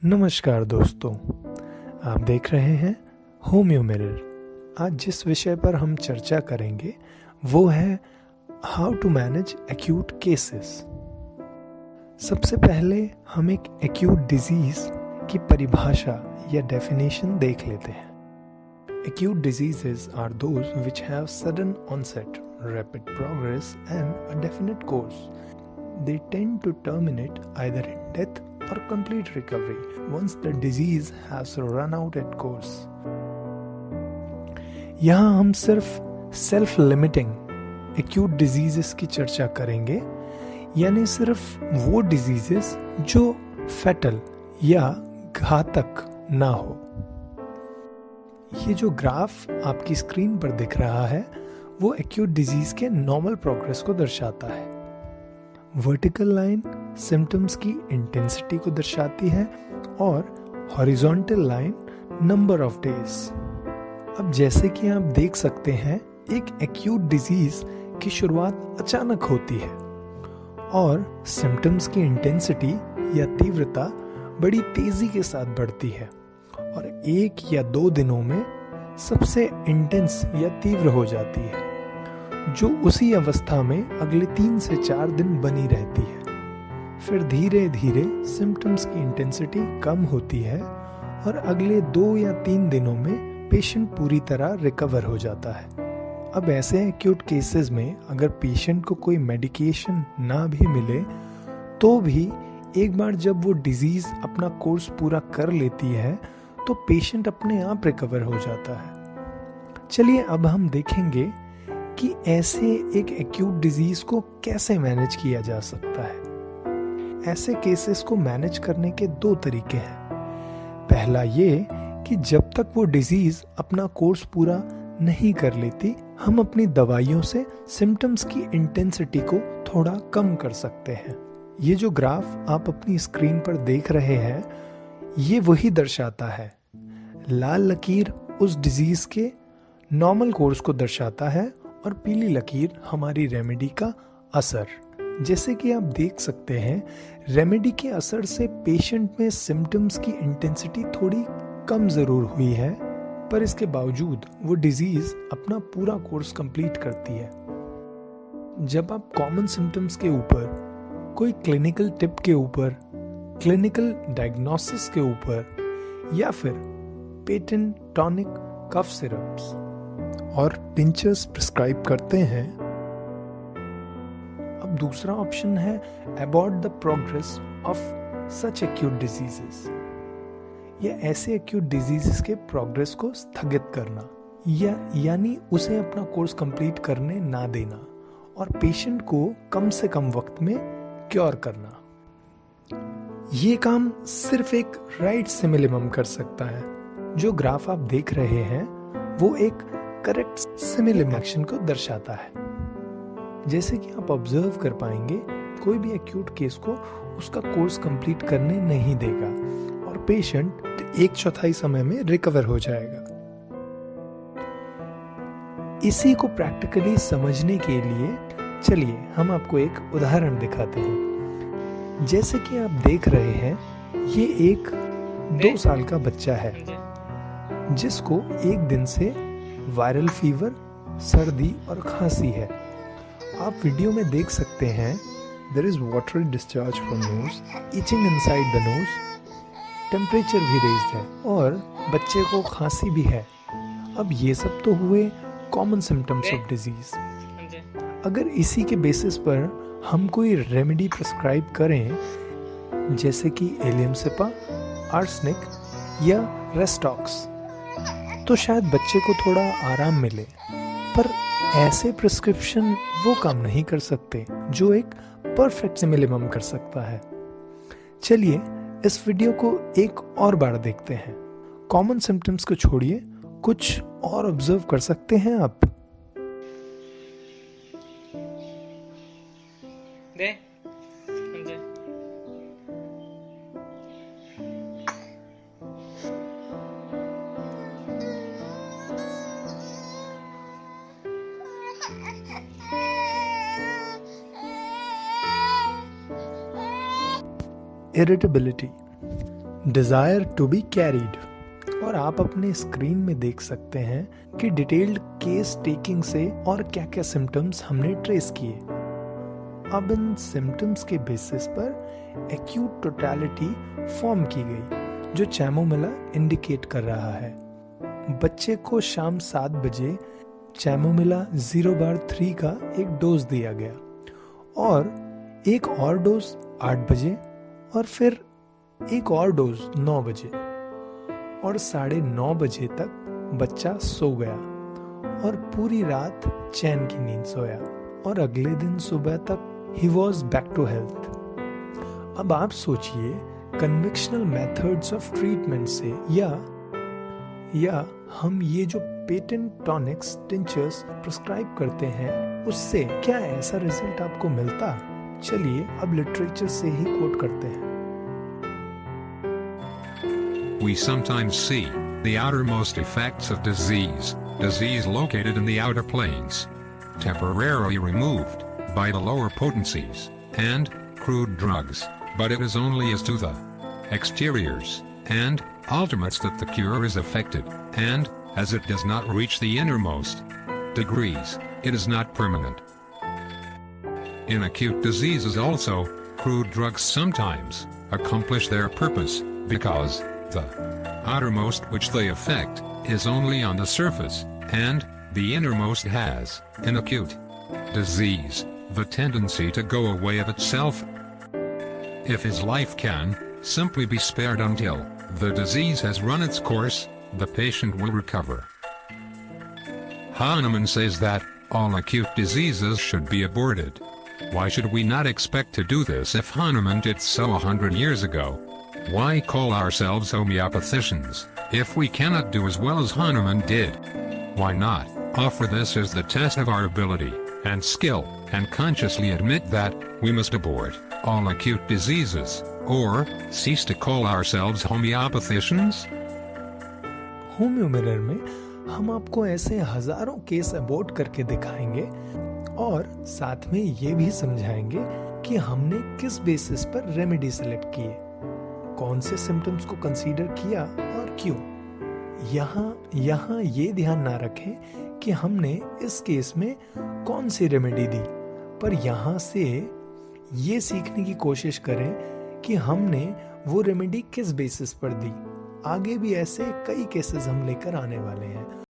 नमस्कार दोस्तों, आप देख रहे हैं होम्यो मिरर। आज जिस विषय पर हम चर्चा करेंगे वो है how to manage acute cases. सबसे पहले हम एक एक्यूट डिजीज की परिभाषा या डेफिनेशन देख लेते हैं। Acute diseases are those which have sudden onset, rapid progress and a definite course. They tend to terminate either in death or complete recovery once the disease has run out its course. यहाँ हम सिर्फ self limiting acute diseases की चर्चा करेंगे, यानी सिर्फ वो diseases जो फैटल या घातक ना हो। ये जो ग्राफ आपकी स्क्रीन पर दिख रहा है वो एक्यूट डिजीज के नॉर्मल प्रोग्रेस को दर्शाता है। वर्टिकल लाइन सिम्टम्स की इंटेंसिटी को दर्शाती है और horizontal line number of days. अब जैसे कि आप देख सकते हैं, एक एक्यूट डिजीज की शुरुआत अचानक होती है और सिम्टम्स की इंटेंसिटी या तीव्रता बड़ी तेजी के साथ बढ़ती है और 1 या 2 दिनों में सबसे इंटेंस या तीव्र हो जाती है, जो उसी अवस्था में अगले 3 से 4 दिन बनी रहती है। फिर धीरे धीरे सिम्टम्स की इंटेंसिटी कम होती है और अगले 2 या 3 दिनों में पेशेंट पूरी तरह रिकवर हो जाता है। अब ऐसे एक्यूट केसेस में अगर पेशेंट को कोई मेडिकेशन ना भी मिले तो भी एक बार जब वो डिजीज अपना कोर्स पूरा कर लेती है तो पेशेंट अपने आप रिकवर हो जाता है। चलिए अब हम देखेंगे कि ऐसे एक एक्यूट डिजीज को कैसे मैनेज किया जा सकता है। ऐसे केसेस को मैनेज करने के 2 तरीके हैं। पहला ये कि जब तक वो डिजीज अपना कोर्स पूरा नहीं कर लेती, हम अपनी दवाइयों से सिम्टम्स की इंटेंसिटी को थोड़ा कम कर सकते हैं। ये जो ग्राफ आप अपनी स्क्रीन पर देख रहे हैं, ये वही दर्शाता है। लाल लकीर उस डिजीज के नॉर्मल कोर्स को दर्शाता है और पीली लकीर हमारी रेमेडी का असर। जैसे कि आप देख सकते हैं, रेमेडी के असर से पेशेंट में सिम्टम्स की इंटेंसिटी थोड़ी कम जरूर हुई है, पर इसके बावजूद वो डिजीज अपना पूरा कोर्स कंप्लीट करती है। जब आप कॉमन सिम्टम्स के ऊपर, कोई क्लिनिकल टिप के ऊपर, क्लिनिकल डायग्नोसिस के ऊपर या फिर पेटेंट टॉनिक कफ सिरप्स और टिंचर्स प्रिस्क्राइब करते हैं, अब दूसरा ऑप्शन है abort the progress of such acute diseases. या ऐसे एक्यूट डिजीजेस के प्रोग्रेस को स्थगित करना यानी उसे अपना कोर्स कंप्लीट करने ना देना और पेशेंट को कम से कम वक्त में क्योर करना। ये काम सिर्फ एक राइट सिमिलिमम कर सकता है। जो ग्राफ आप देख रहे हैं वो एक करेक्ट सिमिलिम एक्शन को दर्शाता है। जैसे कि आप ऑब्जर्व कर पाएंगे, कोई भी एक्यूट केस को उसका कोर्स कंप्लीट करने नहीं देगा और पेशेंट 1/4 समय में रिकवर हो जाएगा। इसी को प्रैक्टिकली समझने के लिए चलिए हम आपको एक उदाहरण दिखाते हैं। जैसे कि आप देख रहे हैं, ये एक 2 साल का बच्चा है जिसको एक दिन से वायरल फीवर, सर्दी और खांसी है। आप वीडियो में देख सकते हैं, there is watery discharge from nose, itching inside the nose, temperature भी रेज्ड है और बच्चे को खांसी भी है। अब ये सब तो हुए कॉमन सिम्टम्स ऑफ डिजीज। अगर इसी के बेसिस पर हम कोई रेमेडी प्रिस्क्राइब करें, जैसे कि एलियम सिपा, आर्सेनिक या रेस्टॉक्स, तो शायद बच्चे को थोड़ा आराम मिले, पर ऐसे प्रिस्क्रिप्शन वो काम नहीं कर सकते जो एक परफेक्ट सिमिलिमम कर सकता है। चलिए इस वीडियो को एक और बार देखते हैं। कॉमन सिम्टम्स को छोड़िए, कुछ और ऑब्जर्व कर सकते हैं आप। Irritability, desire to be carried. और आप अपने स्क्रीन में देख सकते हैं कि डिटेल्ड केस टेकिंग से और क्या क्या सिम्टम्स हमने ट्रेस किए। अब इन सिम्टम्स के बेसिस पर एक्यूट टोटलिटी फॉर्म की गई जो चैमोमिला इंडिकेट कर रहा है। बच्चे को शाम 7 बजे चैमोमिला 0/3 का एक डोज दिया गया और एक और डोज 8 बजे और फिर एक और डोज 9 बजे और 9:30 बजे तक बच्चा सो गया और पूरी रात चैन की नींद सोया और अगले दिन सुबह तक ही वॉज बैक टू हेल्थ। अब आप सोचिए कन्वेंशनल मेथड्स ऑफ ट्रीटमेंट से या हम ये जो पेटेंट टॉनिक्स टिंचर्स प्रिस्क्राइब करते हैं उससे क्या ऐसा रिजल्ट आपको मिलता? चलिए अब लिटरेचर से ही कोट करते हैं। We sometimes see the outermost effects of disease located in the outer planes, temporarily removed by the lower potencies and crude drugs, but it is only as to the exteriors and ultimates that the cure is effected, and as it does not reach the innermost degrees, it is not permanent. In acute diseases also, crude drugs sometimes accomplish their purpose because the outermost which they affect is only on the surface, and the innermost has, in acute disease, the tendency to go away of itself. If his life can simply be spared until the disease has run its course, the patient will recover. Hahnemann says that all acute diseases should be aborted. Why should we not expect to do this if Hahnemann did so 100 years ago? Why call ourselves homeopathicians if we cannot do as well as Hahnemann did? Why not offer this as the test of our ability and skill, and consciously admit that we must abort all acute diseases, or cease to call ourselves homeopathicians? Homeo mirror में हम आपको ऐसे हजारों case abort करके दिखाएंगे और साथ में ये भी समझाएंगे कि हमने किस बेसिस पर रेमेडी सेलेक्ट किए, कौन से सिम्टम्स को कंसीडर किया और क्यों। यहाँ ये ध्यान ना रखें कि हमने इस केस में कौन सी रेमेडी दी, पर यहाँ से ये सीखने की कोशिश करें कि हमने वो रेमेडी किस बेसिस पर दी। आगे भी ऐसे कई केसेस हम लेकर आने वाले हैं।